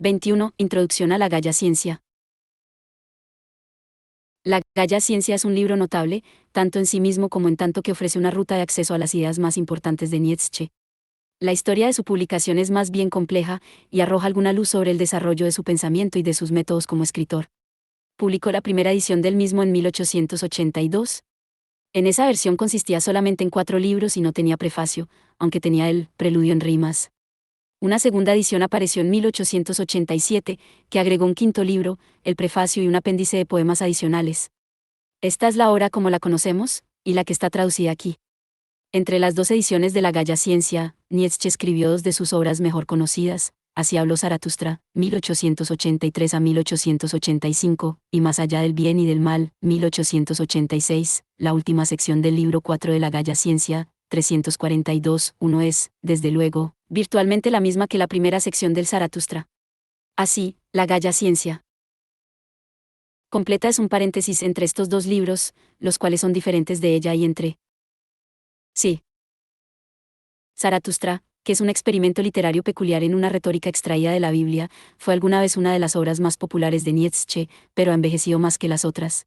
21. Introducción a la Gaya Ciencia. La Gaya Ciencia es un libro notable, tanto en sí mismo como en tanto que ofrece una ruta de acceso a las ideas más importantes de Nietzsche. La historia de su publicación es más bien compleja y arroja alguna luz sobre el desarrollo de su pensamiento y de sus métodos como escritor. Publicó la primera edición del mismo en 1882. En esa versión consistía solamente en 4 libros y no tenía prefacio, aunque tenía el Preludio en rimas. Una segunda edición apareció en 1887, que agregó un 5.º libro, el prefacio y un apéndice de poemas adicionales. Esta es la obra como la conocemos, y la que está traducida aquí. Entre las 2 ediciones de la Gaya Ciencia, Nietzsche escribió 2 de sus obras mejor conocidas, Así habló Zaratustra, 1883 a 1885, y Más allá del bien y del mal, 1886, la última sección del libro 4 de la Gaya Ciencia, 342, 1 es, desde luego, virtualmente la misma que la primera sección del Zaratustra. Así, la Gaya Ciencia completa es un paréntesis entre estos 2 libros, los cuales son diferentes de ella y entre sí. Zaratustra, que es un experimento literario peculiar en una retórica extraída de la Biblia, fue alguna vez una de las obras más populares de Nietzsche, pero ha envejecido más que las otras.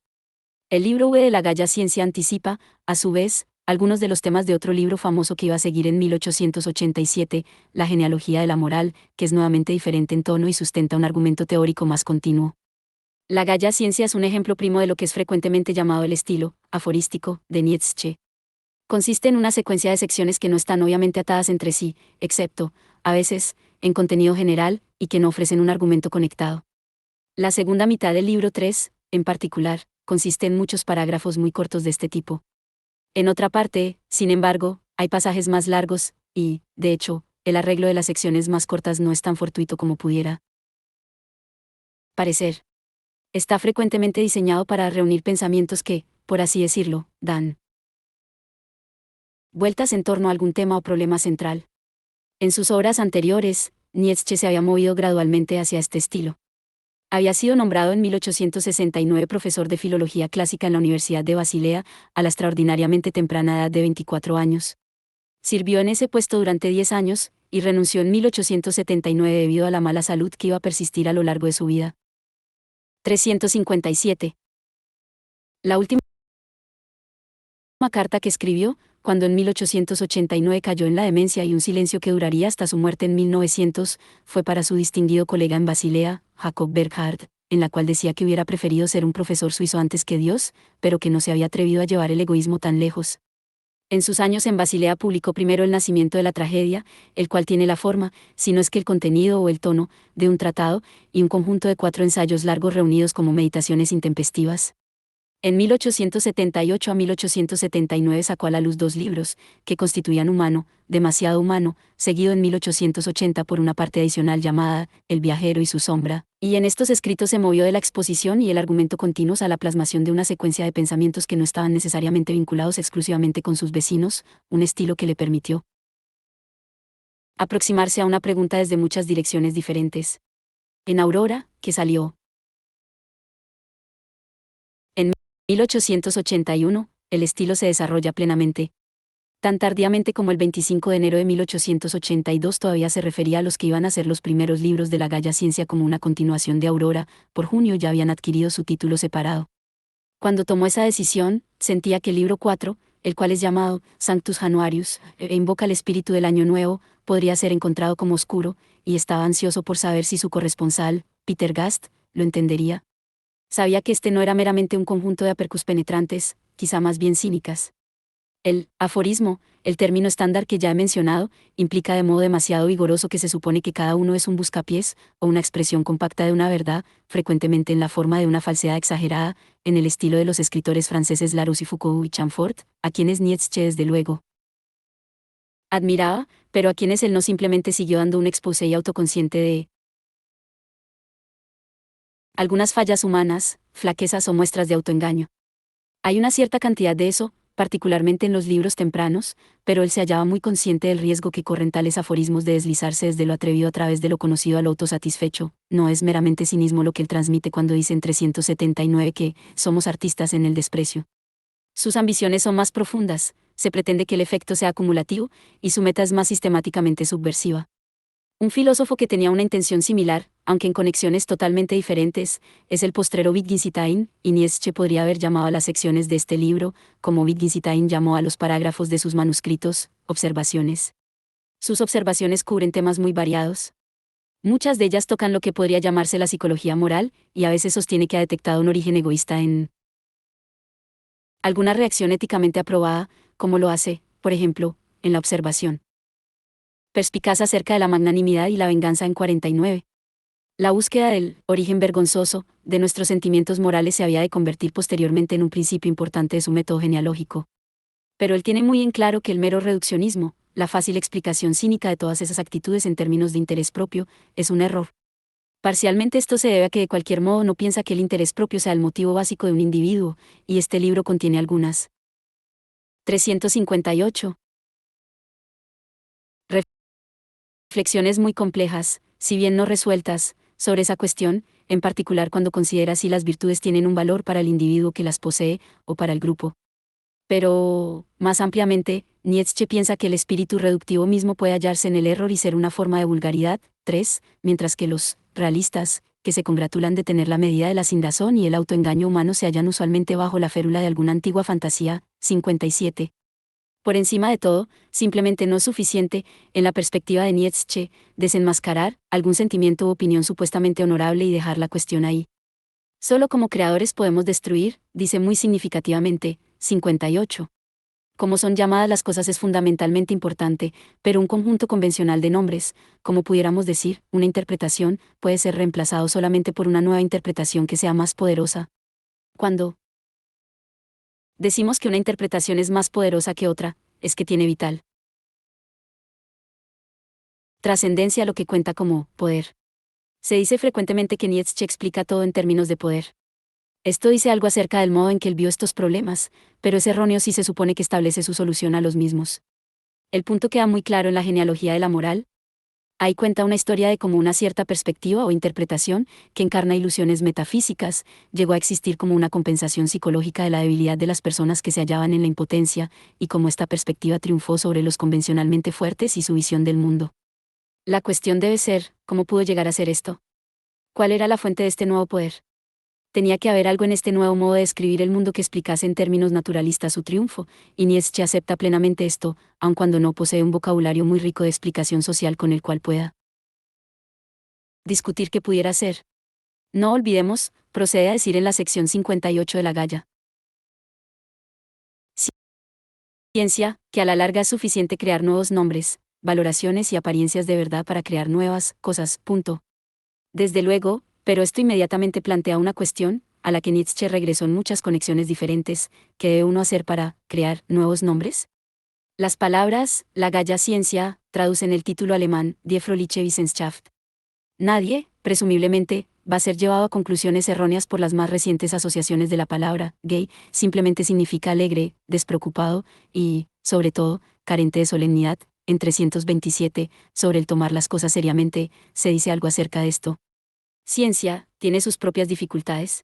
El libro V de la Gaya Ciencia anticipa, a su vez, algunos de los temas de otro libro famoso que iba a seguir en 1887, La genealogía de la moral, que es nuevamente diferente en tono y sustenta un argumento teórico más continuo. La Gaya Ciencia es un ejemplo primo de lo que es frecuentemente llamado el estilo aforístico de Nietzsche. Consiste en una secuencia de secciones que no están obviamente atadas entre sí, excepto, a veces, en contenido general, y que no ofrecen un argumento conectado. La segunda mitad del libro 3, en particular, consiste en muchos parágrafos muy cortos de este tipo. En otra parte, sin embargo, hay pasajes más largos, y, de hecho, el arreglo de las secciones más cortas no es tan fortuito como pudiera parecer. Está frecuentemente diseñado para reunir pensamientos que, por así decirlo, dan vueltas en torno a algún tema o problema central. En sus obras anteriores, Nietzsche se había movido gradualmente hacia este estilo. Había sido nombrado en 1869 profesor de filología clásica en la Universidad de Basilea, a la extraordinariamente temprana edad de 24 años. Sirvió en ese puesto durante 10 años, y renunció en 1879 debido a la mala salud que iba a persistir a lo largo de su vida. 357. La última carta que escribió, cuando en 1889 cayó en la demencia y un silencio que duraría hasta su muerte en 1900, fue para su distinguido colega en Basilea, Jacob Burckhardt, en la cual decía que hubiera preferido ser un profesor suizo antes que Dios, pero que no se había atrevido a llevar el egoísmo tan lejos. En sus años en Basilea publicó primero El nacimiento de la tragedia, el cual tiene la forma, si no es que el contenido o el tono, de un tratado, y un conjunto de 4 ensayos largos reunidos como meditaciones intempestivas. En 1878 a 1879 sacó a la luz 2 libros, que constituían Humano, demasiado humano, seguido en 1880 por una parte adicional llamada El viajero y su sombra, y en estos escritos se movió de la exposición y el argumento continuos a la plasmación de una secuencia de pensamientos que no estaban necesariamente vinculados exclusivamente con sus vecinos, un estilo que le permitió aproximarse a una pregunta desde muchas direcciones diferentes. En Aurora, que salió en 1881, el estilo se desarrolla plenamente. Tan tardíamente como el 25 de enero de 1882 todavía se refería a los que iban a ser los primeros libros de la Gaya Ciencia como una continuación de Aurora, por junio ya habían adquirido su título separado. Cuando tomó esa decisión, sentía que el libro 4, el cual es llamado Sanctus Januarius, e invoca el espíritu del Año Nuevo, podría ser encontrado como oscuro, y estaba ansioso por saber si su corresponsal, Peter Gast, lo entendería. Sabía que este no era meramente un conjunto de apercus penetrantes, quizá más bien cínicas. El aforismo, el término estándar que ya he mencionado, implica de modo demasiado vigoroso que se supone que cada uno es un buscapiés, o una expresión compacta de una verdad, frecuentemente en la forma de una falsedad exagerada, en el estilo de los escritores franceses Larousse y Foucault y Chamfort, a quienes Nietzsche desde luego admiraba, pero a quienes él no simplemente siguió dando un exposé y autoconsciente de algunas fallas humanas, flaquezas o muestras de autoengaño. Hay una cierta cantidad de eso, particularmente en los libros tempranos, pero él se hallaba muy consciente del riesgo que corren tales aforismos de deslizarse desde lo atrevido a través de lo conocido a lo autosatisfecho. No es meramente cinismo lo que él transmite cuando dice en 379 que somos artistas en el desprecio. Sus ambiciones son más profundas, se pretende que el efecto sea acumulativo, y su meta es más sistemáticamente subversiva. Un filósofo que tenía una intención similar, aunque en conexiones totalmente diferentes, es el postrero Wittgenstein, y Nietzsche podría haber llamado a las secciones de este libro, como Wittgenstein llamó a los parágrafos de sus manuscritos, observaciones. Sus observaciones cubren temas muy variados. Muchas de ellas tocan lo que podría llamarse la psicología moral, y a veces sostiene que ha detectado un origen egoísta en alguna reacción éticamente aprobada, como lo hace, por ejemplo, en la observación perspicaz acerca de la magnanimidad y la venganza en 49. La búsqueda del origen vergonzoso de nuestros sentimientos morales se había de convertir posteriormente en un principio importante de su método genealógico. Pero él tiene muy en claro que el mero reduccionismo, la fácil explicación cínica de todas esas actitudes en términos de interés propio, es un error. Parcialmente esto se debe a que de cualquier modo no piensa que el interés propio sea el motivo básico de un individuo, y este libro contiene algunas. 358. Reflexiones muy complejas, si bien no resueltas, sobre esa cuestión, en particular cuando considera si las virtudes tienen un valor para el individuo que las posee, o para el grupo. Pero, más ampliamente, Nietzsche piensa que el espíritu reductivo mismo puede hallarse en el error y ser una forma de vulgaridad. 3. Mientras que los realistas, que se congratulan de tener la medida de la sinrazón y el autoengaño humano, se hallan usualmente bajo la férula de alguna antigua fantasía. 57. Por encima de todo, simplemente no es suficiente, en la perspectiva de Nietzsche, desenmascarar algún sentimiento u opinión supuestamente honorable y dejar la cuestión ahí. Solo como creadores podemos destruir, dice muy significativamente. 58. Como son llamadas las cosas es fundamentalmente importante, pero un conjunto convencional de nombres, como pudiéramos decir, una interpretación, puede ser reemplazado solamente por una nueva interpretación que sea más poderosa. Cuando decimos que una interpretación es más poderosa que otra, es que tiene vital trascendencia a lo que cuenta como poder. Se dice frecuentemente que Nietzsche explica todo en términos de poder. Esto dice algo acerca del modo en que él vio estos problemas, pero es erróneo si se supone que establece su solución a los mismos. El punto queda muy claro en la genealogía de la moral. Ahí cuenta una historia de cómo una cierta perspectiva o interpretación, que encarna ilusiones metafísicas, llegó a existir como una compensación psicológica de la debilidad de las personas que se hallaban en la impotencia, y cómo esta perspectiva triunfó sobre los convencionalmente fuertes y su visión del mundo. La cuestión debe ser, ¿cómo pudo llegar a ser esto? ¿Cuál era la fuente de este nuevo poder? Tenía que haber algo en este nuevo modo de describir el mundo que explicase en términos naturalistas su triunfo, y Nietzsche acepta plenamente esto, aun cuando no posee un vocabulario muy rico de explicación social con el cual pueda discutir qué pudiera ser. No olvidemos, procede a decir en la sección 58 de la Galla. Ciencia, que a la larga es suficiente crear nuevos nombres, valoraciones y apariencias de verdad para crear nuevas cosas. Punto. Desde luego, pero esto inmediatamente plantea una cuestión, a la que Nietzsche regresó en muchas conexiones diferentes: ¿qué debe uno hacer para crear nuevos nombres? Las palabras, la Galla Ciencia, traducen el título alemán, Die fröhliche Wissenschaft. Nadie, presumiblemente, va a ser llevado a conclusiones erróneas por las más recientes asociaciones de la palabra. Gay simplemente significa alegre, despreocupado, y, sobre todo, carente de solemnidad. En 327, sobre el tomar las cosas seriamente, se dice algo acerca de esto. Ciencia, tiene sus propias dificultades.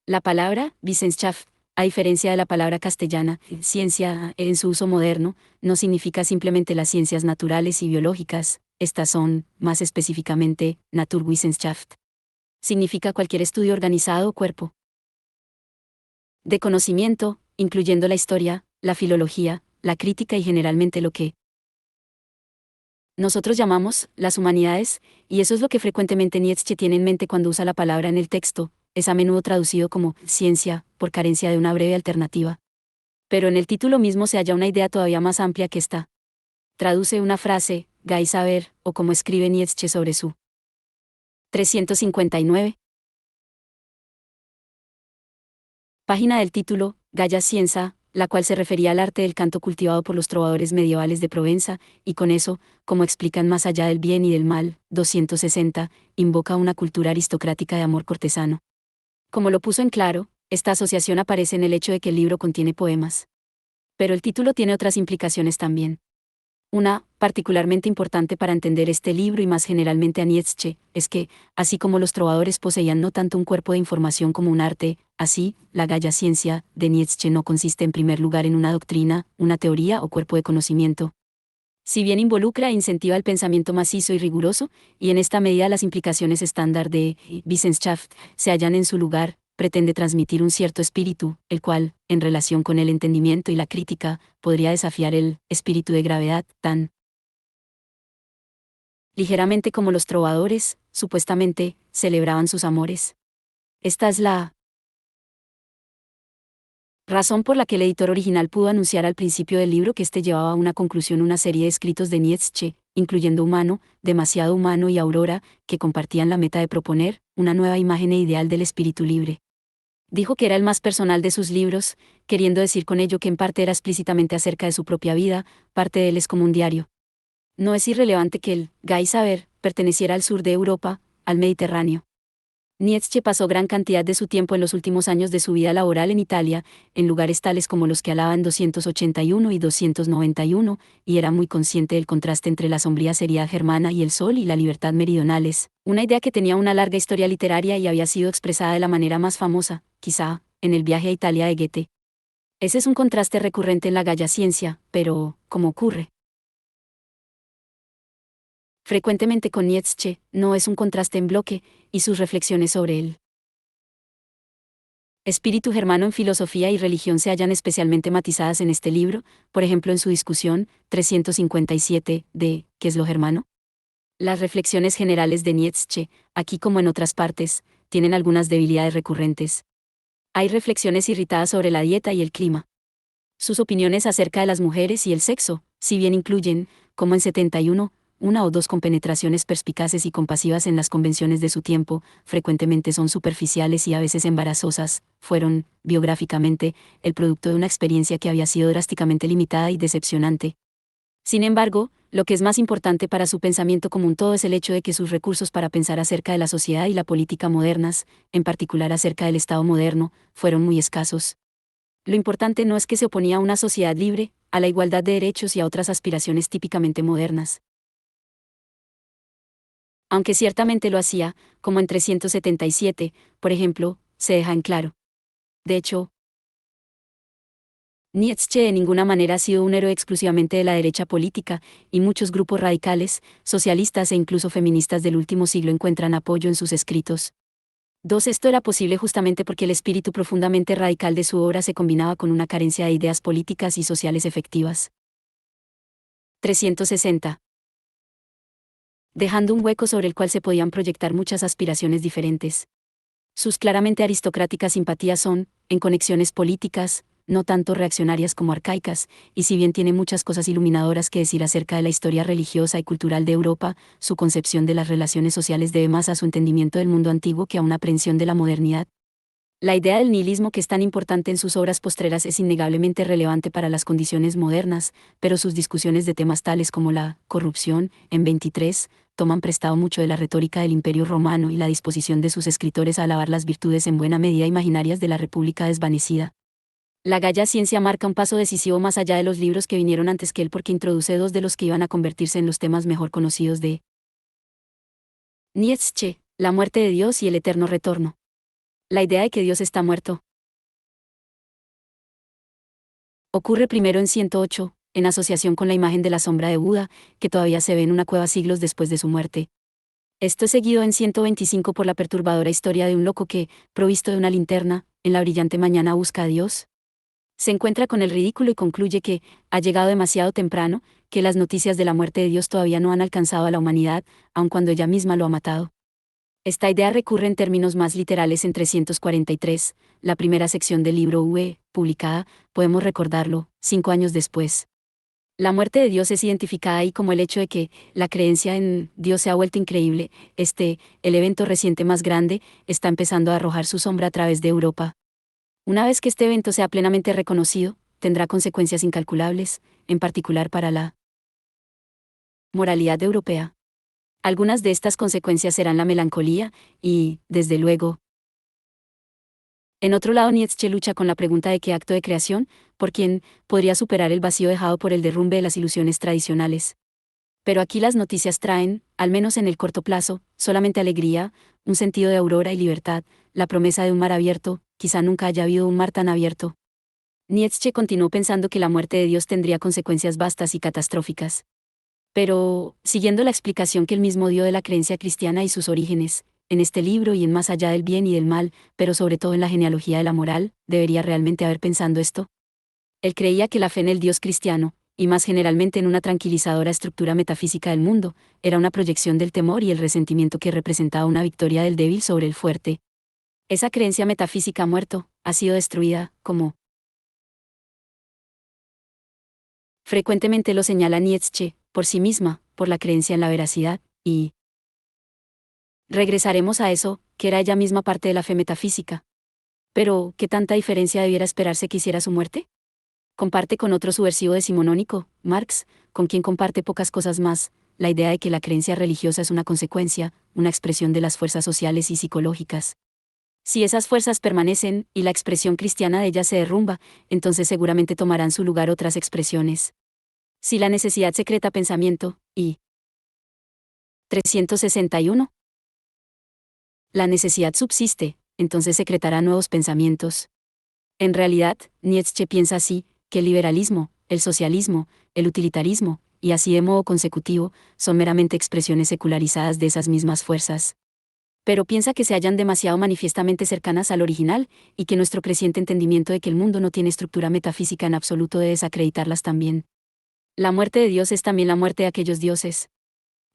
La palabra, Wissenschaft, a diferencia de la palabra castellana, ciencia, en su uso moderno, no significa simplemente las ciencias naturales y biológicas. Estas son, más específicamente, Naturwissenschaft. Significa cualquier estudio organizado o cuerpo de conocimiento, incluyendo la historia, la filología, la crítica y generalmente lo que nosotros llamamos las humanidades, y eso es lo que frecuentemente Nietzsche tiene en mente cuando usa la palabra en el texto. Es a menudo traducido como ciencia, por carencia de una breve alternativa. Pero en el título mismo se halla una idea todavía más amplia que esta. Traduce una frase, Gay saber, o como escribe Nietzsche sobre su 359. Página del título, Gaia Scienza, la cual se refería al arte del canto cultivado por los trovadores medievales de Provenza, y con eso, como explican más allá del bien y del mal. 260, invoca una cultura aristocrática de amor cortesano. Como lo puso en claro, esta asociación aparece en el hecho de que el libro contiene poemas. Pero el título tiene otras implicaciones también. Una, particularmente importante para entender este libro y más generalmente a Nietzsche, es que, así como los trovadores poseían no tanto un cuerpo de información como un arte, así, la Gaia Ciencia de Nietzsche no consiste en primer lugar en una doctrina, una teoría o cuerpo de conocimiento, Si bien involucra e incentiva el pensamiento macizo y riguroso, y en esta medida las implicaciones estándar de Wissenschaft se hallan en su lugar, pretende transmitir un cierto espíritu, el cual, en relación con el entendimiento y la crítica, podría desafiar el espíritu de gravedad, tan ligeramente como los trovadores, supuestamente, celebraban sus amores. Esta es la razón por la que el editor original pudo anunciar al principio del libro que éste llevaba a una conclusión una serie de escritos de Nietzsche, incluyendo Humano, Demasiado Humano y Aurora, que compartían la meta de proponer una nueva imagen e ideal del espíritu libre. Dijo que era el más personal de sus libros, queriendo decir con ello que en parte era explícitamente acerca de su propia vida, parte de él es como un diario. No es irrelevante que el Gai Saber perteneciera al sur de Europa, al Mediterráneo. Nietzsche pasó gran cantidad de su tiempo en los últimos años de su vida laboral en Italia, en lugares tales como los que alaban 281 y 291, y era muy consciente del contraste entre la sombría seriedad germana y el sol y la libertad meridionales, una idea que tenía una larga historia literaria y había sido expresada de la manera más famosa, quizá, en el viaje a Italia de Goethe. Ese es un contraste recurrente en la Gaia Ciencia, pero, ¿cómo ocurre frecuentemente con Nietzsche, no es un contraste en bloque, y sus reflexiones sobre él espíritu germano en filosofía y religión se hallan especialmente matizadas en este libro, por ejemplo en su discusión 357 de ¿qué es lo germano? Las reflexiones generales de Nietzsche, aquí como en otras partes, tienen algunas debilidades recurrentes. Hay reflexiones irritadas sobre la dieta y el clima. Sus opiniones acerca de las mujeres y el sexo, si bien incluyen, como en 71, una o dos compenetraciones perspicaces y compasivas en las convenciones de su tiempo, frecuentemente son superficiales y a veces embarazosas, fueron, biográficamente, el producto de una experiencia que había sido drásticamente limitada y decepcionante. Sin embargo, lo que es más importante para su pensamiento como un todo es el hecho de que sus recursos para pensar acerca de la sociedad y la política modernas, en particular acerca del Estado moderno, fueron muy escasos. Lo importante no es que se oponía a una sociedad libre, a la igualdad de derechos y a otras aspiraciones típicamente modernas. Aunque ciertamente lo hacía, como en 377, por ejemplo, se deja en claro. De hecho, Nietzsche de ninguna manera ha sido un héroe exclusivamente de la derecha política, y muchos grupos radicales, socialistas e incluso feministas del último siglo encuentran apoyo en sus escritos. Esto era posible justamente porque el espíritu profundamente radical de su obra se combinaba con una carencia de ideas políticas y sociales efectivas. 360. Dejando un hueco sobre el cual se podían proyectar muchas aspiraciones diferentes. Sus claramente aristocráticas simpatías son, en conexiones políticas, no tanto reaccionarias como arcaicas, y si bien tiene muchas cosas iluminadoras que decir acerca de la historia religiosa y cultural de Europa, su concepción de las relaciones sociales debe más a su entendimiento del mundo antiguo que a una aprehensión de la modernidad. La idea del nihilismo que es tan importante en sus obras postreras es innegablemente relevante para las condiciones modernas, pero sus discusiones de temas tales como la corrupción, en 23, toman prestado mucho de la retórica del Imperio Romano y la disposición de sus escritores a alabar las virtudes en buena medida imaginarias de la República desvanecida. La Gaia Ciencia marca un paso decisivo más allá de los libros que vinieron antes que él porque introduce dos de los que iban a convertirse en los temas mejor conocidos de Nietzsche, la muerte de Dios y el eterno retorno. La idea de que Dios está muerto ocurre primero en 108, en asociación con la imagen de la sombra de Buda, que todavía se ve en una cueva siglos después de su muerte. Esto es seguido en 125 por la perturbadora historia de un loco que, provisto de una linterna, en la brillante mañana busca a Dios. Se encuentra con el ridículo y concluye que, ha llegado demasiado temprano, que las noticias de la muerte de Dios todavía no han alcanzado a la humanidad, aun cuando ella misma lo ha matado. Esta idea recurre en términos más literales en 343, la primera sección del libro UE, publicada, podemos recordarlo, 5 años después. La muerte de Dios es identificada ahí como el hecho de que la creencia en Dios se ha vuelto increíble, el evento reciente más grande, está empezando a arrojar su sombra a través de Europa. Una vez que este evento sea plenamente reconocido, tendrá consecuencias incalculables, en particular para la moralidad europea. Algunas de estas consecuencias serán la melancolía, y, desde luego, en otro lado Nietzsche lucha con la pregunta de qué acto de creación, por quién, podría superar el vacío dejado por el derrumbe de las ilusiones tradicionales. Pero aquí las noticias traen, al menos en el corto plazo, solamente alegría, un sentido de aurora y libertad, la promesa de un mar abierto, quizá nunca haya habido un mar tan abierto. Nietzsche continuó pensando que la muerte de Dios tendría consecuencias vastas y catastróficas. Pero, siguiendo la explicación que él mismo dio de la creencia cristiana y sus orígenes, en este libro y en Más allá del bien y del mal, pero sobre todo en la genealogía de la moral, ¿debería realmente haber pensado esto? Él creía que la fe en el Dios cristiano, y más generalmente en una tranquilizadora estructura metafísica del mundo, era una proyección del temor y el resentimiento que representaba una victoria del débil sobre el fuerte. Esa creencia metafísica ha muerto, ha sido destruida, como frecuentemente lo señala Nietzsche, por sí misma, por la creencia en la veracidad, y regresaremos a eso, que era ella misma parte de la fe metafísica. Pero, ¿qué tanta diferencia debiera esperarse que hiciera su muerte? Comparte con otro subversivo decimonónico, Marx, con quien comparte pocas cosas más, la idea de que la creencia religiosa es una consecuencia, una expresión de las fuerzas sociales y psicológicas. Si esas fuerzas permanecen, y la expresión cristiana de ellas se derrumba, entonces seguramente tomarán su lugar otras expresiones. Si la necesidad secreta pensamiento, y 361. La necesidad subsiste, entonces secretará nuevos pensamientos. En realidad, Nietzsche piensa así, que el liberalismo, el socialismo, el utilitarismo, y así de modo consecutivo, son meramente expresiones secularizadas de esas mismas fuerzas. Pero piensa que se hallan demasiado manifiestamente cercanas al original, y que nuestro creciente entendimiento de que el mundo no tiene estructura metafísica en absoluto debe desacreditarlas también. La muerte de Dios es también la muerte de aquellos dioses.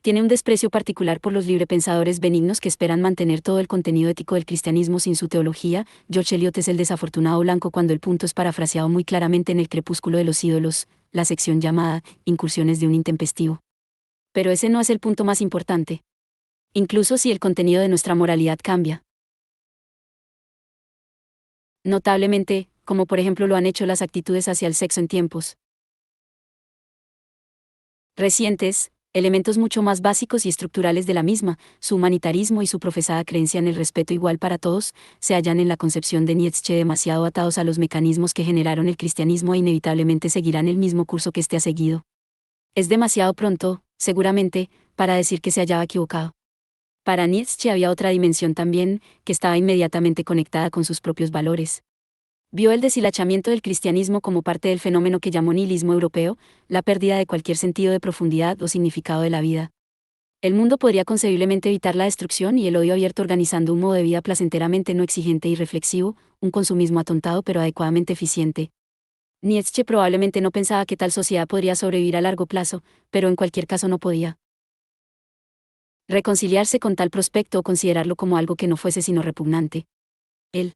Tiene un desprecio particular por los librepensadores benignos que esperan mantener todo el contenido ético del cristianismo sin su teología. George Eliot es el desafortunado blanco cuando el punto es parafraseado muy claramente en El crepúsculo de los ídolos, la sección llamada Incursiones de un intempestivo. Pero ese no es el punto más importante. Incluso si el contenido de nuestra moralidad cambia notablemente, como por ejemplo lo han hecho las actitudes hacia el sexo en tiempos recientes, elementos mucho más básicos y estructurales de la misma, su humanitarismo y su profesada creencia en el respeto igual para todos, se hallan en la concepción de Nietzsche demasiado atados a los mecanismos que generaron el cristianismo e inevitablemente seguirán el mismo curso que éste ha seguido. Es demasiado pronto, seguramente, para decir que se hallaba equivocado. Para Nietzsche había otra dimensión también, que estaba inmediatamente conectada con sus propios valores. Vio el deshilachamiento del cristianismo como parte del fenómeno que llamó nihilismo europeo, la pérdida de cualquier sentido de profundidad o significado de la vida. El mundo podría concebiblemente evitar la destrucción y el odio abierto organizando un modo de vida placenteramente no exigente y reflexivo, un consumismo atontado pero adecuadamente eficiente. Nietzsche probablemente no pensaba que tal sociedad podría sobrevivir a largo plazo, pero en cualquier caso no podía reconciliarse con tal prospecto o considerarlo como algo que no fuese sino repugnante. Él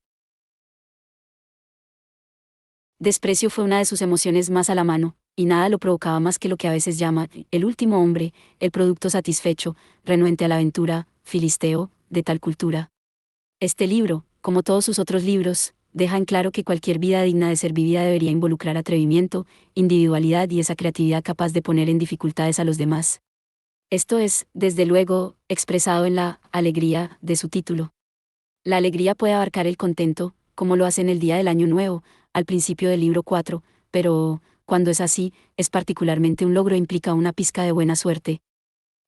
desprecio fue una de sus emociones más a la mano, y nada lo provocaba más que lo que a veces llama el último hombre, el producto satisfecho, renuente a la aventura, filisteo, de tal cultura. Este libro, como todos sus otros libros, deja en claro que cualquier vida digna de ser vivida debería involucrar atrevimiento, individualidad y esa creatividad capaz de poner en dificultades a los demás. Esto es, desde luego, expresado en la alegría de su título. La alegría puede abarcar el contento, como lo hace en el día del Año Nuevo, al principio del libro 4, pero, cuando es así, es particularmente un logro e implica una pizca de buena suerte.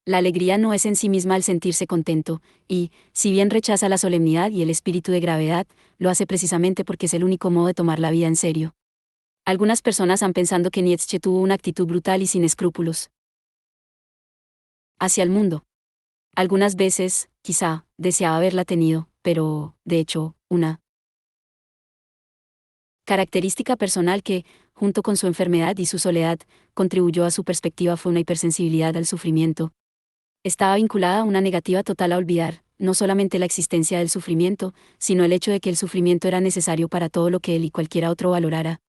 La alegría no es en sí misma el sentirse contento, y, si bien rechaza la solemnidad y el espíritu de gravedad, lo hace precisamente porque es el único modo de tomar la vida en serio. Algunas personas han pensado que Nietzsche tuvo una actitud brutal y sin escrúpulos hacia el mundo. Algunas veces, quizá, deseaba haberla tenido, pero, de hecho, una característica personal que, junto con su enfermedad y su soledad, contribuyó a su perspectiva fue una hipersensibilidad al sufrimiento. Estaba vinculada a una negativa total a olvidar, no solamente la existencia del sufrimiento, sino el hecho de que el sufrimiento era necesario para todo lo que él y cualquiera otro valorara.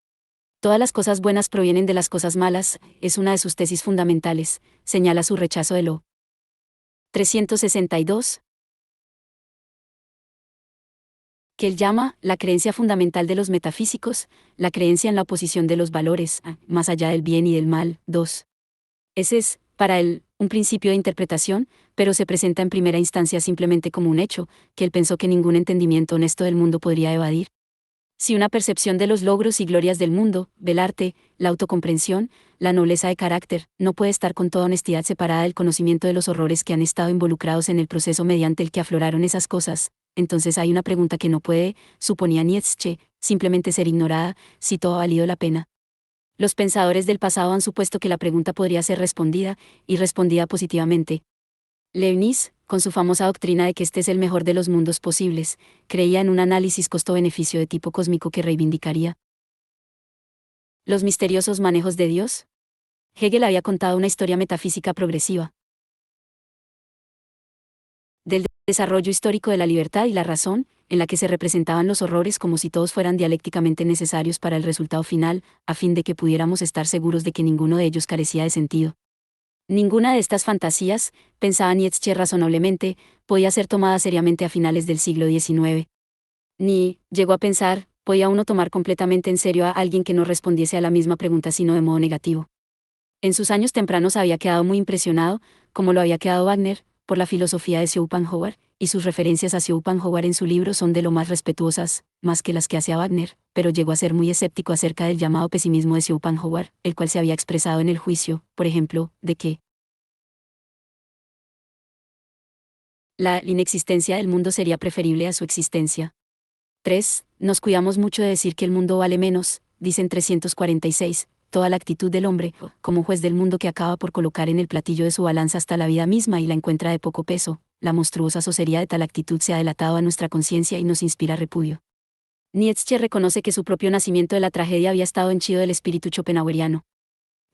Todas las cosas buenas provienen de las cosas malas, es una de sus tesis fundamentales, señala su rechazo de lo 362, que él llama la creencia fundamental de los metafísicos, la creencia en la oposición de los valores, más allá del bien y del mal. 2. Ese es, para él, un principio de interpretación, pero se presenta en primera instancia simplemente como un hecho, que él pensó que ningún entendimiento honesto del mundo podría evadir. Si una percepción de los logros y glorias del mundo, del arte, la autocomprensión, la nobleza de carácter, no puede estar con toda honestidad separada del conocimiento de los horrores que han estado involucrados en el proceso mediante el que afloraron esas cosas, entonces hay una pregunta que no puede, suponía Nietzsche, simplemente ser ignorada, si todo ha valido la pena. Los pensadores del pasado han supuesto que la pregunta podría ser respondida, y respondida positivamente. Leibniz, con su famosa doctrina de que este es el mejor de los mundos posibles, creía en un análisis costo-beneficio de tipo cósmico que reivindicaría los misteriosos manejos de Dios. Hegel había contado una historia metafísica progresiva del desarrollo histórico de la libertad y la razón, en la que se representaban los horrores como si todos fueran dialécticamente necesarios para el resultado final, a fin de que pudiéramos estar seguros de que ninguno de ellos carecía de sentido. Ninguna de estas fantasías, pensaba Nietzsche razonablemente, podía ser tomada seriamente a finales del siglo XIX. Ni, llegó a pensar, podía uno tomar completamente en serio a alguien que no respondiese a la misma pregunta sino de modo negativo. En sus años tempranos había quedado muy impresionado, como lo había quedado Wagner, por la filosofía de Schopenhauer, y sus referencias a Schopenhauer en su libro son de lo más respetuosas, más que las que hacía Wagner, pero llegó a ser muy escéptico acerca del llamado pesimismo de Schopenhauer, el cual se había expresado en el juicio, por ejemplo, de que la inexistencia del mundo sería preferible a su existencia. 3. Nos cuidamos mucho de decir que el mundo vale menos, dicen 346, toda la actitud del hombre, como juez del mundo que acaba por colocar en el platillo de su balanza hasta la vida misma y la encuentra de poco peso, la monstruosa sosería de tal actitud se ha delatado a nuestra conciencia y nos inspira repudio. Nietzsche reconoce que su propio nacimiento de la tragedia había estado henchido del espíritu schopenhaueriano.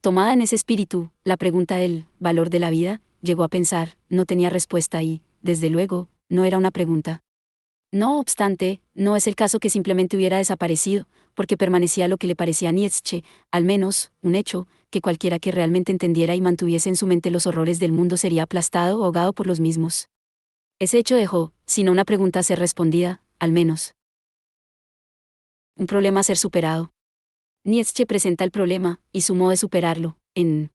Tomada en ese espíritu, la pregunta del valor de la vida, llegó a pensar, no tenía respuesta y, desde luego, no era una pregunta. No obstante, no es el caso que simplemente hubiera desaparecido, porque permanecía lo que le parecía a Nietzsche, al menos, un hecho, que cualquiera que realmente entendiera y mantuviese en su mente los horrores del mundo sería aplastado o ahogado por los mismos. Ese hecho dejó, sino una pregunta a ser respondida, al menos. Un problema a ser superado. Nietzsche presenta el problema, y su modo de superarlo, en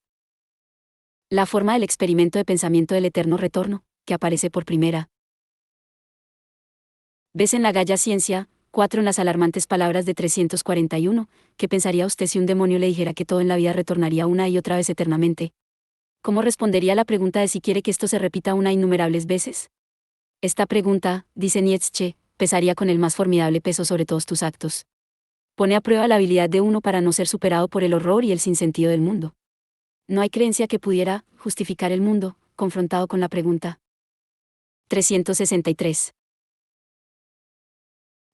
la forma del experimento de pensamiento del eterno retorno, que aparece por primera vez en la Gaia Ciencia, 4 en las alarmantes palabras de 341, ¿qué pensaría usted si un demonio le dijera que todo en la vida retornaría una y otra vez eternamente? ¿Cómo respondería a la pregunta de si quiere que esto se repita una innumerables veces? Esta pregunta, dice Nietzsche, pesaría con el más formidable peso sobre todos tus actos. Pone a prueba la habilidad de uno para no ser superado por el horror y el sinsentido del mundo. No hay creencia que pudiera justificar el mundo, confrontado con la pregunta. 363.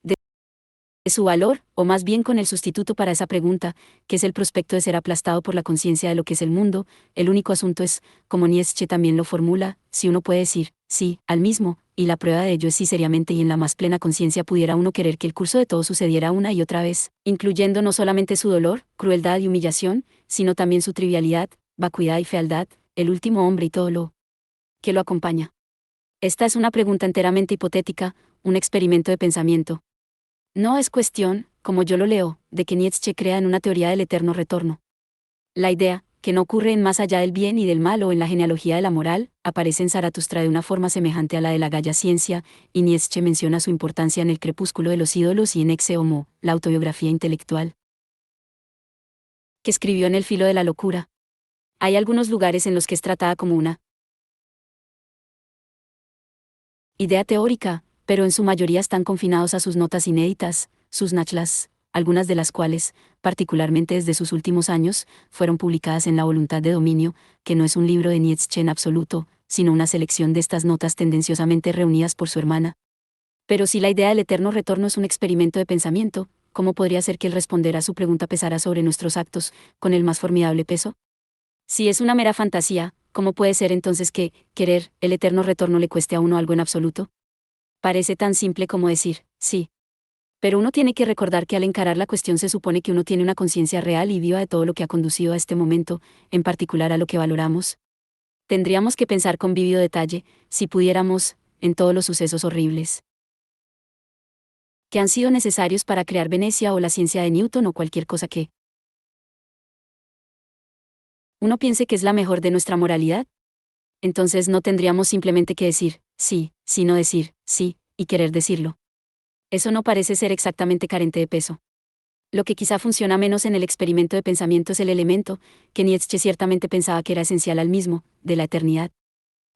De su valor, o más bien con el sustituto para esa pregunta, que es el prospecto de ser aplastado por la conciencia de lo que es el mundo. El único asunto es, como Nietzsche también lo formula, si uno puede decir, sí, al mismo, y la prueba de ello es si seriamente y en la más plena conciencia pudiera uno querer que el curso de todo sucediera una y otra vez, incluyendo no solamente su dolor, crueldad y humillación, sino también su trivialidad, vacuidad y fealdad, el último hombre y todo lo que lo acompaña. Esta es una pregunta enteramente hipotética, un experimento de pensamiento. No es cuestión, como yo lo leo, de que Nietzsche crea en una teoría del eterno retorno. La idea, que no ocurre en más allá del bien y del mal o en la genealogía de la moral, aparece en Zaratustra de una forma semejante a la de la Gaia Ciencia, y Nietzsche menciona su importancia en El crepúsculo de los ídolos y en Exe Homo, la autobiografía intelectual que escribió en El filo de la locura. Hay algunos lugares en los que es tratada como una idea teórica, pero en su mayoría están confinados a sus notas inéditas, sus nachlas, algunas de las cuales, particularmente desde sus últimos años, fueron publicadas en La voluntad de dominio, que no es un libro de Nietzsche en absoluto, sino una selección de estas notas tendenciosamente reunidas por su hermana. Pero si la idea del eterno retorno es un experimento de pensamiento, ¿cómo podría ser que el responder a su pregunta pesara sobre nuestros actos, con el más formidable peso? Si es una mera fantasía, ¿cómo puede ser entonces que, querer, el eterno retorno le cueste a uno algo en absoluto? Parece tan simple como decir, sí. Pero uno tiene que recordar que al encarar la cuestión se supone que uno tiene una conciencia real y viva de todo lo que ha conducido a este momento, en particular a lo que valoramos. Tendríamos que pensar con vívido detalle, si pudiéramos, en todos los sucesos horribles que han sido necesarios para crear Venecia o la ciencia de Newton o cualquier cosa que uno piense que es la mejor de nuestra moralidad. Entonces no tendríamos simplemente que decir, sí, sino decir, sí, y querer decirlo. Eso no parece ser exactamente carente de peso. Lo que quizá funciona menos en el experimento de pensamiento es el elemento, que Nietzsche ciertamente pensaba que era esencial al mismo, de la eternidad.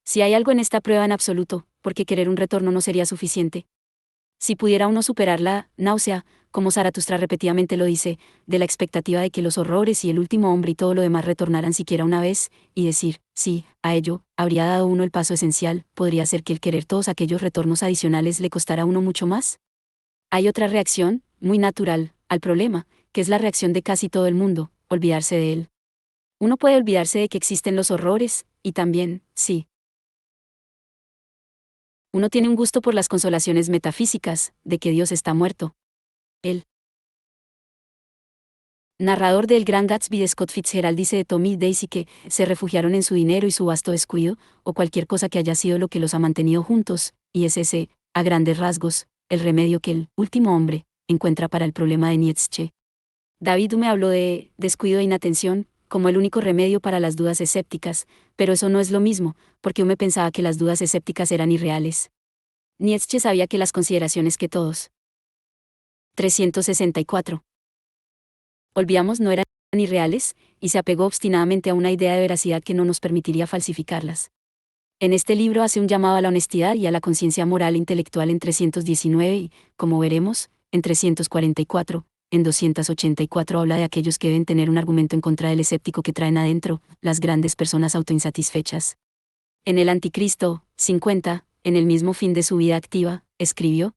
Si hay algo en esta prueba en absoluto, ¿por qué querer un retorno no sería suficiente? Si pudiera uno superar la náusea, como Zaratustra repetidamente lo dice, de la expectativa de que los horrores y el último hombre y todo lo demás retornaran siquiera una vez, y decir, sí, a ello, habría dado uno el paso esencial, podría ser que el querer todos aquellos retornos adicionales le costara a uno mucho más. Hay otra reacción, muy natural, al problema, que es la reacción de casi todo el mundo, olvidarse de él. Uno puede olvidarse de que existen los horrores, y también, sí. Uno tiene un gusto por las consolaciones metafísicas, de que Dios está muerto. El narrador de El Gran Gatsby de Scott Fitzgerald dice de Tommy y Daisy que se refugiaron en su dinero y su vasto descuido, o cualquier cosa que haya sido lo que los ha mantenido juntos, y es ese, a grandes rasgos, el remedio que el último hombre encuentra para el problema de Nietzsche. David me habló de descuido e inatención como el único remedio para las dudas escépticas, pero eso no es lo mismo, porque me pensaba que las dudas escépticas eran irreales. Nietzsche sabía que las consideraciones que todos 364 olvidamos no eran irreales, y se apegó obstinadamente a una idea de veracidad que no nos permitiría falsificarlas. En este libro hace un llamado a la honestidad y a la conciencia moral e intelectual en 319 y, como veremos, en 344, en 284 habla de aquellos que deben tener un argumento en contra del escéptico que traen adentro, las grandes personas autoinsatisfechas. En El Anticristo, 50, en el mismo fin de su vida activa, escribió: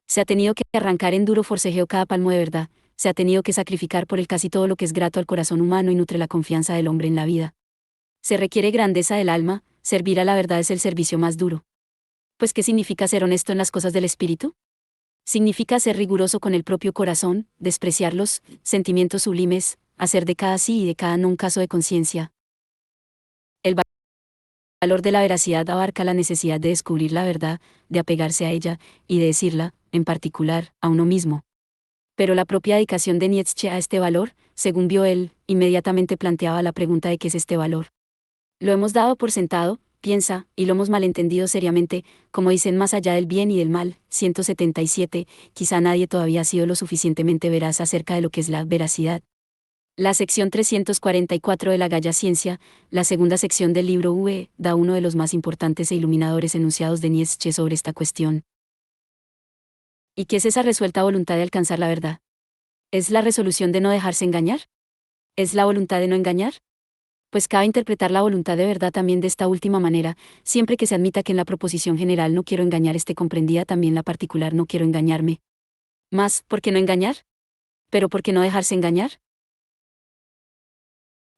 se ha tenido que arrancar en duro forcejeo cada palmo de verdad, se ha tenido que sacrificar por el casi todo lo que es grato al corazón humano y nutre la confianza del hombre en la vida. Se requiere grandeza del alma, servir a la verdad es el servicio más duro. Pues, ¿qué significa ser honesto en las cosas del espíritu? Significa ser riguroso con el propio corazón, despreciar los sentimientos sublimes, hacer de cada sí y de cada no un caso de conciencia. El valor de la veracidad abarca la necesidad de descubrir la verdad, de apegarse a ella, y de decirla, en particular, a uno mismo. Pero la propia dedicación de Nietzsche a este valor, según vio él, inmediatamente planteaba la pregunta de qué es este valor. Lo hemos dado por sentado, piensa, y lo hemos malentendido seriamente, como dicen más allá del bien y del mal, 177, quizá nadie todavía ha sido lo suficientemente veraz acerca de lo que es la veracidad. La sección 344 de la Gaya Ciencia, la segunda sección del libro V, da uno de los más importantes e iluminadores enunciados de Nietzsche sobre esta cuestión. ¿Y qué es esa resuelta voluntad de alcanzar la verdad? ¿Es la resolución de no dejarse engañar? ¿Es la voluntad de no engañar? Pues cabe interpretar la voluntad de verdad también de esta última manera, siempre que se admita que en la proposición general no quiero engañar esté comprendida también la particular no quiero engañarme. Más, ¿por qué no engañar? ¿Pero por qué no dejarse engañar?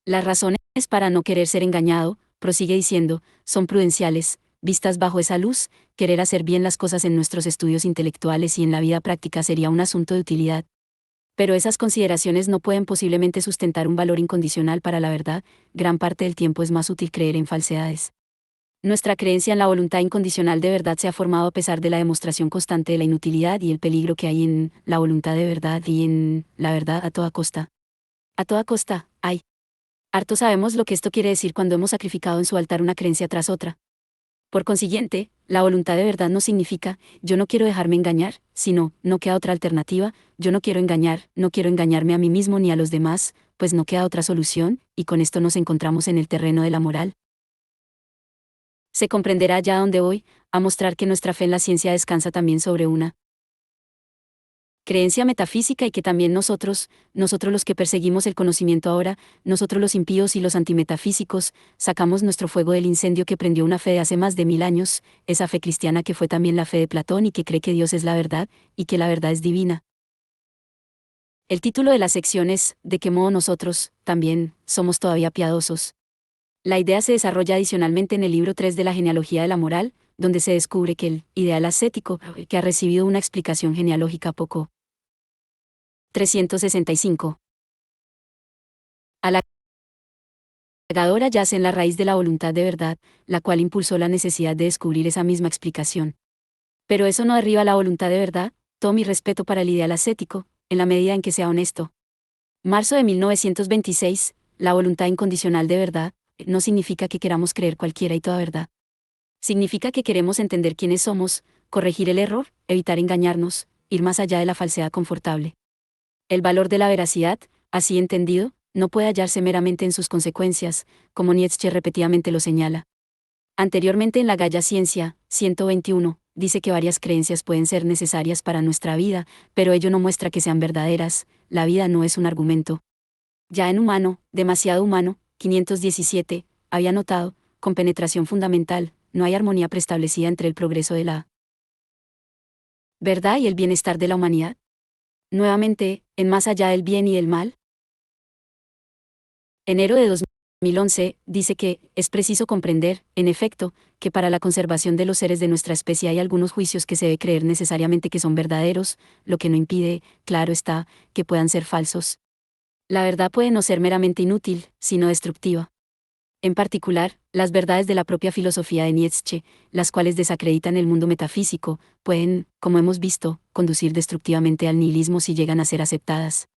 Las razones para no querer ser engañado, prosigue diciendo, son prudenciales, vistas bajo esa luz, querer hacer bien las cosas en nuestros estudios intelectuales y en la vida práctica sería un asunto de utilidad. Pero esas consideraciones no pueden posiblemente sustentar un valor incondicional para la verdad, gran parte del tiempo es más útil creer en falsedades. Nuestra creencia en la voluntad incondicional de verdad se ha formado a pesar de la demostración constante de la inutilidad y el peligro que hay en la voluntad de verdad y en la verdad a toda costa. A toda costa, ay. Harto sabemos lo que esto quiere decir cuando hemos sacrificado en su altar una creencia tras otra. Por consiguiente, la voluntad de verdad no significa, yo no quiero dejarme engañar, sino, no queda otra alternativa, yo no quiero engañar, no quiero engañarme a mí mismo ni a los demás, pues no queda otra solución, y con esto nos encontramos en el terreno de la moral. Se comprenderá ya a dónde voy, a mostrar que nuestra fe en la ciencia descansa también sobre una creencia metafísica y que también nosotros los que perseguimos el conocimiento ahora, nosotros los impíos y los antimetafísicos, sacamos nuestro fuego del incendio que prendió una fe de hace más de 1000 años, esa fe cristiana que fue también la fe de Platón y que cree que Dios es la verdad, y que la verdad es divina. El título de la sección es, ¿de qué modo nosotros, también, somos todavía piadosos? La idea se desarrolla adicionalmente en el libro 3 de la genealogía de la moral, donde se descubre que el ideal ascético, que ha recibido una explicación genealógica poco 365. Halagadora yace en la raíz de la voluntad de verdad, la cual impulsó la necesidad de descubrir esa misma explicación. Pero eso no derriba la voluntad de verdad, todo mi respeto para el ideal ascético, en la medida en que sea honesto. Marzo de 1926, la voluntad incondicional de verdad, no significa que queramos creer cualquiera y toda verdad. Significa que queremos entender quiénes somos, corregir el error, evitar engañarnos, ir más allá de la falsedad confortable. El valor de la veracidad, así entendido, no puede hallarse meramente en sus consecuencias, como Nietzsche repetidamente lo señala. Anteriormente en la Gaya Ciencia, 121, dice que varias creencias pueden ser necesarias para nuestra vida, pero ello no muestra que sean verdaderas, la vida no es un argumento. Ya en Humano, demasiado humano, 517, había notado, con penetración fundamental, no hay armonía preestablecida entre el progreso de la verdad y el bienestar de la humanidad. Nuevamente, en Más allá del bien y del mal. Enero de 2011, dice que, es preciso comprender, en efecto, que para la conservación de los seres de nuestra especie hay algunos juicios que se debe creer necesariamente que son verdaderos, lo que no impide, claro está, que puedan ser falsos. La verdad puede no ser meramente inútil, sino destructiva. En particular, las verdades de la propia filosofía de Nietzsche, las cuales desacreditan el mundo metafísico, pueden, como hemos visto, conducir destructivamente al nihilismo si llegan a ser aceptadas.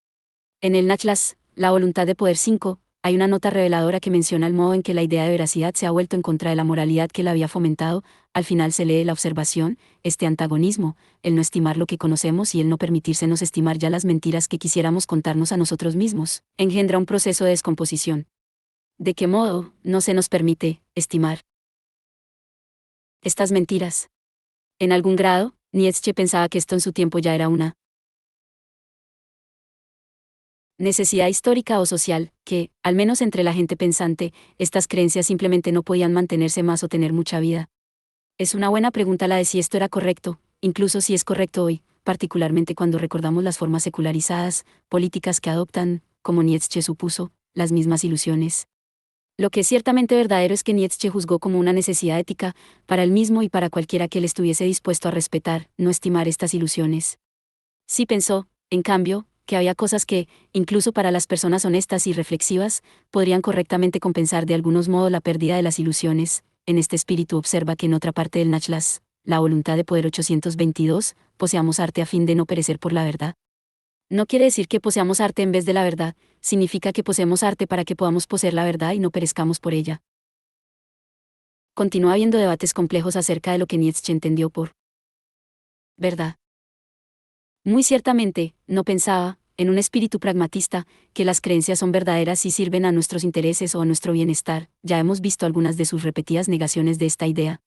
En el Nachlass, La voluntad de poder 5, hay una nota reveladora que menciona el modo en que la idea de veracidad se ha vuelto en contra de la moralidad que la había fomentado. Al final se lee la observación, este antagonismo, el no estimar lo que conocemos y el no permitírsenos estimar ya las mentiras que quisiéramos contarnos a nosotros mismos, engendra un proceso de descomposición. ¿De qué modo no se nos permite estimar estas mentiras? En algún grado, Nietzsche pensaba que esto en su tiempo ya era una necesidad histórica o social, que, al menos entre la gente pensante, estas creencias simplemente no podían mantenerse más o tener mucha vida. Es una buena pregunta la de si esto era correcto, incluso si es correcto hoy, particularmente cuando recordamos las formas secularizadas, políticas que adoptan, como Nietzsche supuso, las mismas ilusiones. Lo que es ciertamente verdadero es que Nietzsche juzgó como una necesidad ética, para él mismo y para cualquiera que él estuviese dispuesto a respetar, no estimar estas ilusiones. Sí pensó, en cambio, que había cosas que, incluso para las personas honestas y reflexivas, podrían correctamente compensar de algunos modos la pérdida de las ilusiones. En este espíritu observa que en otra parte del Nachlass, La voluntad de poder 822, poseamos arte a fin de no perecer por la verdad. No quiere decir que poseamos arte en vez de la verdad, significa que poseemos arte para que podamos poseer la verdad y no perezcamos por ella. Continúa habiendo debates complejos acerca de lo que Nietzsche entendió por verdad. Muy ciertamente, no pensaba, en un espíritu pragmatista, que las creencias son verdaderas y sirven a nuestros intereses o a nuestro bienestar. Ya hemos visto algunas de sus repetidas negaciones de esta idea.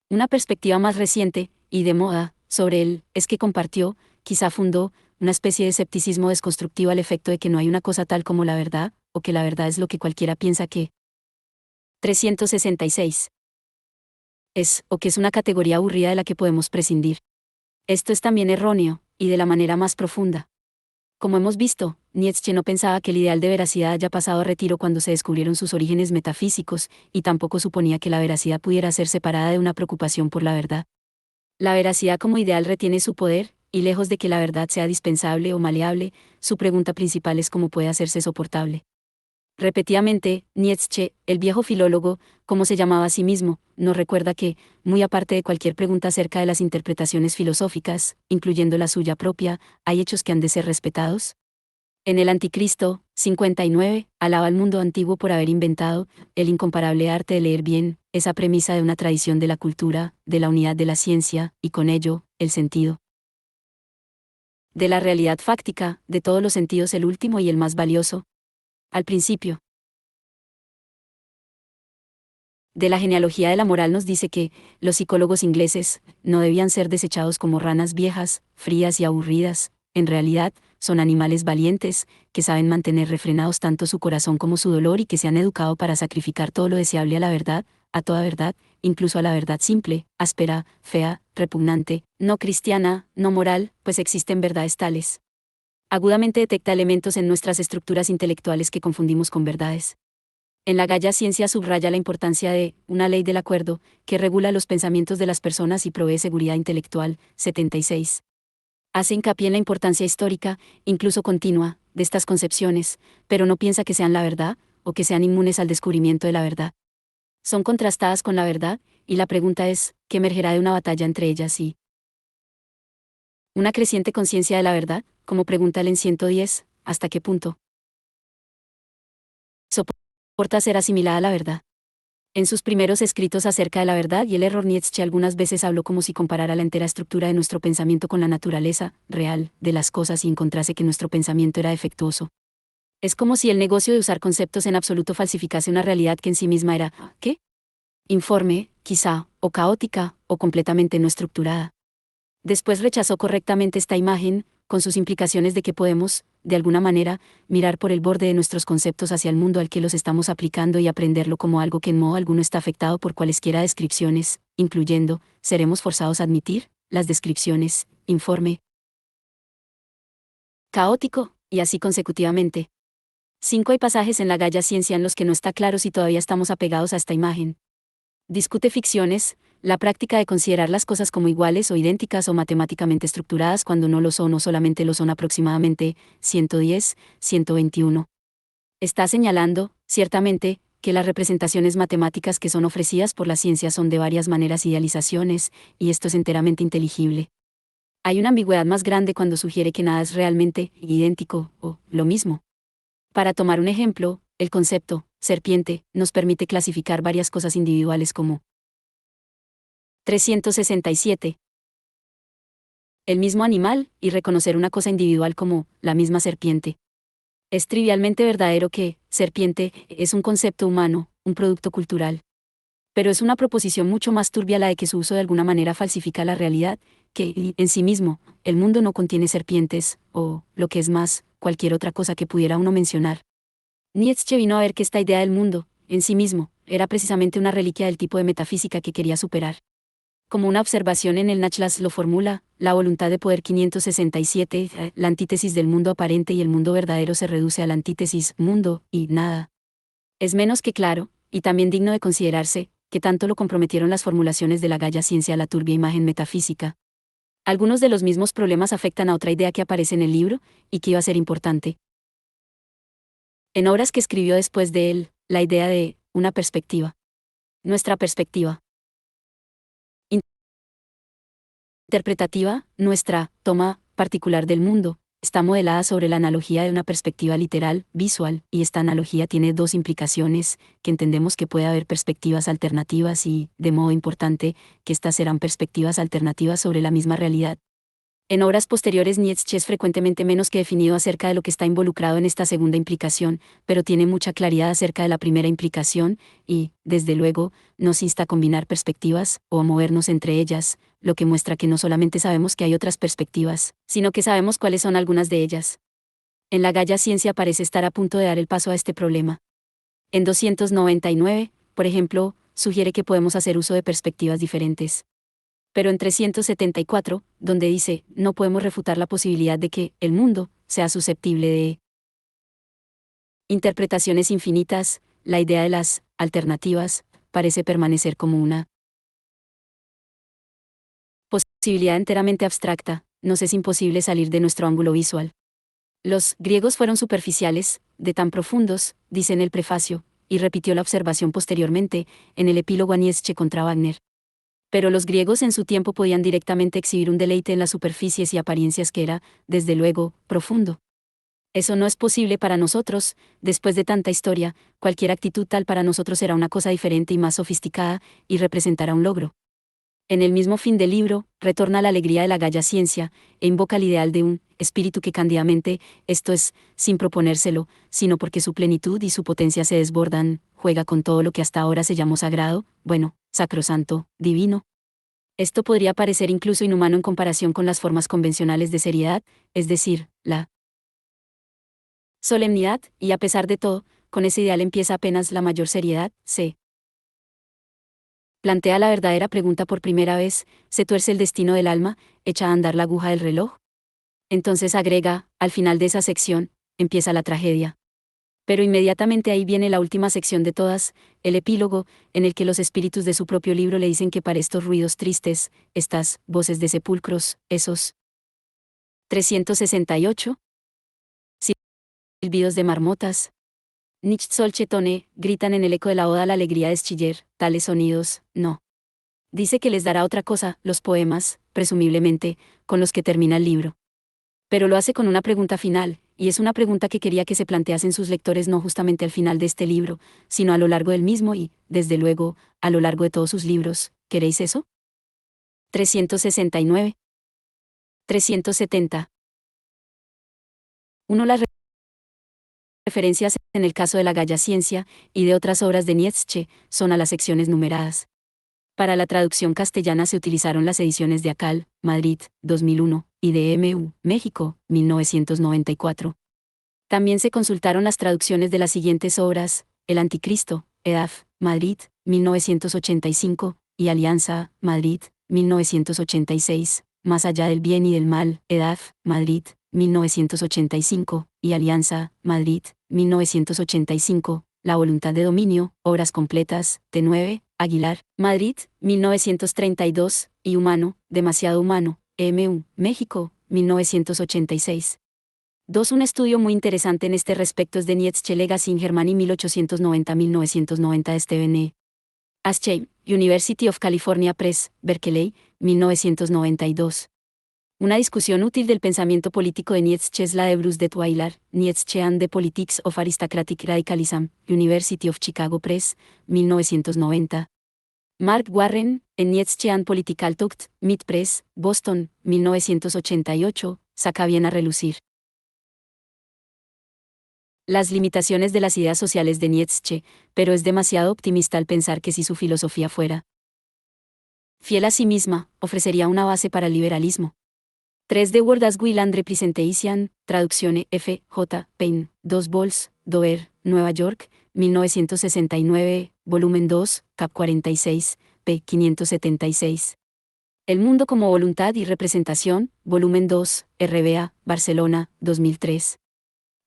Una perspectiva más reciente, y de moda, sobre él, es que compartió, quizá fundó, una especie de escepticismo desconstructivo al efecto de que no hay una cosa tal como la verdad, o que la verdad es lo que cualquiera piensa que 366 es, o que es una categoría aburrida de la que podemos prescindir. Esto es también erróneo, y de la manera más profunda. Como hemos visto, Nietzsche no pensaba que el ideal de veracidad haya pasado a retiro cuando se descubrieron sus orígenes metafísicos, y tampoco suponía que la veracidad pudiera ser separada de una preocupación por la verdad. La veracidad como ideal retiene su poder, y lejos de que la verdad sea dispensable o maleable, su pregunta principal es cómo puede hacerse soportable. Repetidamente, Nietzsche, el viejo filólogo, como se llamaba a sí mismo, nos recuerda que, muy aparte de cualquier pregunta acerca de las interpretaciones filosóficas, incluyendo la suya propia, hay hechos que han de ser respetados. En el Anticristo, 59, alaba al mundo antiguo por haber inventado el incomparable arte de leer bien, esa premisa de una tradición de la cultura, de la unidad de la ciencia, y con ello, el sentido de la realidad fáctica, de todos los sentidos el último y el más valioso. Al principio de la genealogía de la moral nos dice que los psicólogos ingleses no debían ser desechados como ranas viejas, frías y aburridas. En realidad, son animales valientes, que saben mantener refrenados tanto su corazón como su dolor y que se han educado para sacrificar todo lo deseable a la verdad, a toda verdad, incluso a la verdad simple, áspera, fea, repugnante, no cristiana, no moral, pues existen verdades tales. Agudamente detecta elementos en nuestras estructuras intelectuales que confundimos con verdades. En la Gaia Ciencia subraya la importancia de una ley del acuerdo, que regula los pensamientos de las personas y provee seguridad intelectual. 76. Hace hincapié en la importancia histórica, incluso continua, de estas concepciones, pero no piensa que sean la verdad, o que sean inmunes al descubrimiento de la verdad. Son contrastadas con la verdad, y la pregunta es, ¿qué emergerá de una batalla entre ellas y una creciente conciencia de la verdad? Como pregunta él en 110, ¿hasta qué punto soporta ser asimilada a la verdad? En sus primeros escritos acerca de la verdad y el error, Nietzsche algunas veces habló como si comparara la entera estructura de nuestro pensamiento con la naturaleza real de las cosas y encontrase que nuestro pensamiento era defectuoso. Es como si el negocio de usar conceptos en absoluto falsificase una realidad que en sí misma era, ¿qué? Informe, quizá, o caótica, o completamente no estructurada. Después rechazó correctamente esta imagen, con sus implicaciones de que podemos, de alguna manera, mirar por el borde de nuestros conceptos hacia el mundo al que los estamos aplicando y aprenderlo como algo que en modo alguno está afectado por cualesquiera descripciones, incluyendo, seremos forzados a admitir, las descripciones, informe, caótico, y así consecutivamente. 5. Hay pasajes en la Gaya Ciencia en los que no está claro si todavía estamos apegados a esta imagen. Discute ficciones, la práctica de considerar las cosas como iguales o idénticas o matemáticamente estructuradas cuando no lo son o solamente lo son aproximadamente, 110, 121. Está señalando, ciertamente, que las representaciones matemáticas que son ofrecidas por la ciencia son de varias maneras idealizaciones, y esto es enteramente inteligible. Hay una ambigüedad más grande cuando sugiere que nada es realmente idéntico o lo mismo. Para tomar un ejemplo, el concepto serpiente nos permite clasificar varias cosas individuales como 367. El mismo animal, y reconocer una cosa individual como la misma serpiente. Es trivialmente verdadero que serpiente es un concepto humano, un producto cultural. Pero es una proposición mucho más turbia la de que su uso de alguna manera falsifica la realidad, que, en sí mismo, el mundo no contiene serpientes, o, lo que es más, cualquier otra cosa que pudiera uno mencionar. Nietzsche vino a ver que esta idea del mundo, en sí mismo, era precisamente una reliquia del tipo de metafísica que quería superar. Como una observación en el Nachlass lo formula, la voluntad de poder 567, la antítesis del mundo aparente y el mundo verdadero se reduce a la antítesis mundo y nada. Es menos que claro, y también digno de considerarse, que tanto lo comprometieron las formulaciones de la Gaya Ciencia a la turbia imagen metafísica. Algunos de los mismos problemas afectan a otra idea que aparece en el libro, y que iba a ser importante. En obras que escribió después de él, la idea de una perspectiva. Nuestra perspectiva interpretativa, nuestra toma particular del mundo, está modelada sobre la analogía de una perspectiva literal, visual, y esta analogía tiene dos implicaciones, que entendemos que puede haber perspectivas alternativas y, de modo importante, que estas serán perspectivas alternativas sobre la misma realidad. En obras posteriores Nietzsche es frecuentemente menos que definido acerca de lo que está involucrado en esta segunda implicación, pero tiene mucha claridad acerca de la primera implicación, y, desde luego, nos insta a combinar perspectivas, o a movernos entre ellas, lo que muestra que no solamente sabemos que hay otras perspectivas, sino que sabemos cuáles son algunas de ellas. En la Gaya Ciencia parece estar a punto de dar el paso a este problema. En 299, por ejemplo, sugiere que podemos hacer uso de perspectivas diferentes. Pero en 374, donde dice, no podemos refutar la posibilidad de que el mundo sea susceptible de interpretaciones infinitas, la idea de las alternativas parece permanecer como una posibilidad enteramente abstracta, nos es imposible salir de nuestro ángulo visual. Los griegos fueron superficiales, de tan profundos, dice en el prefacio, y repitió la observación posteriormente, en el epílogo a Nietzsche contra Wagner. Pero los griegos en su tiempo podían directamente exhibir un deleite en las superficies y apariencias que era, desde luego, profundo. Eso no es posible para nosotros, después de tanta historia, cualquier actitud tal para nosotros será una cosa diferente y más sofisticada, y representará un logro. En el mismo fin del libro, retorna la alegría de la Gaya Ciencia, e invoca el ideal de un espíritu que cándidamente, esto es, sin proponérselo, sino porque su plenitud y su potencia se desbordan, juega con todo lo que hasta ahora se llamó sagrado, bueno, sacrosanto, divino. Esto podría parecer incluso inhumano en comparación con las formas convencionales de seriedad, es decir, la solemnidad, y a pesar de todo, con ese ideal empieza apenas la mayor seriedad, se plantea la verdadera pregunta por primera vez, ¿se tuerce el destino del alma, echa a andar la aguja del reloj? Entonces agrega, al final de esa sección, empieza la tragedia. Pero inmediatamente ahí viene la última sección de todas, el epílogo, en el que los espíritus de su propio libro le dicen que para estos ruidos tristes, estas voces de sepulcros, esos 368 silbidos de marmotas, nicht solche Tone, gritan en el eco de la oda a la alegría de Schiller, tales sonidos, no. Dice que les dará otra cosa, los poemas, presumiblemente, con los que termina el libro. Pero lo hace con una pregunta final, y es una pregunta que quería que se planteasen sus lectores no justamente al final de este libro, sino a lo largo del mismo y, desde luego, a lo largo de todos sus libros. ¿Queréis eso? 369. 370. 1. Las referencias, en el caso de la Gaya Ciencia, y de otras obras de Nietzsche, son a las secciones numeradas. Para la traducción castellana se utilizaron las ediciones de Acal, Madrid, 2001, y de MU, México, 1994. También se consultaron las traducciones de las siguientes obras: El Anticristo, EDAF, Madrid, 1985, y Alianza, Madrid, 1986, Más allá del bien y del mal, EDAF, Madrid, 1985, y Alianza, Madrid, 1985, La voluntad de dominio, obras completas, T9, Aguilar, Madrid, 1932, y Humano, demasiado humano, MU, México, 1986. 2. Un estudio muy interesante en este respecto es de Nietzsche Legacy in Germany 1890-1990 Stephen E. Aschey, University of California Press, Berkeley, 1992. Una discusión útil del pensamiento político de Nietzsche es la de Bruce Detweiler, Nietzsche and the Politics of Aristocratic Radicalism, University of Chicago Press, 1990. Mark Warren, en Nietzsche and Political Thought, Mid Press, Boston, 1988, saca bien a relucir las limitaciones de las ideas sociales de Nietzsche, pero es demasiado optimista al pensar que si su filosofía fuera fiel a sí misma, ofrecería una base para el liberalismo. 3. The World as Will and Representation, traducción F. J. Payne, 2 Vols, Dover, Nueva York, 1969, volumen 2, cap 46, p. 576. El mundo como voluntad y representación, volumen 2, RBA, Barcelona, 2003.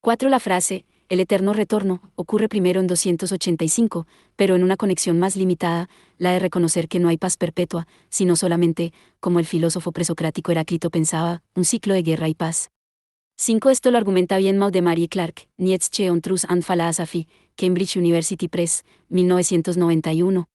4. La frase, el eterno retorno, ocurre primero en 285, pero en una conexión más limitada, la de reconocer que no hay paz perpetua, sino solamente, como el filósofo presocrático Heráclito pensaba, un ciclo de guerra y paz. 5. Esto lo argumenta bien Maud de Marie Clark, Nietzsche on Truth and Philosophy, Cambridge University Press, 1991,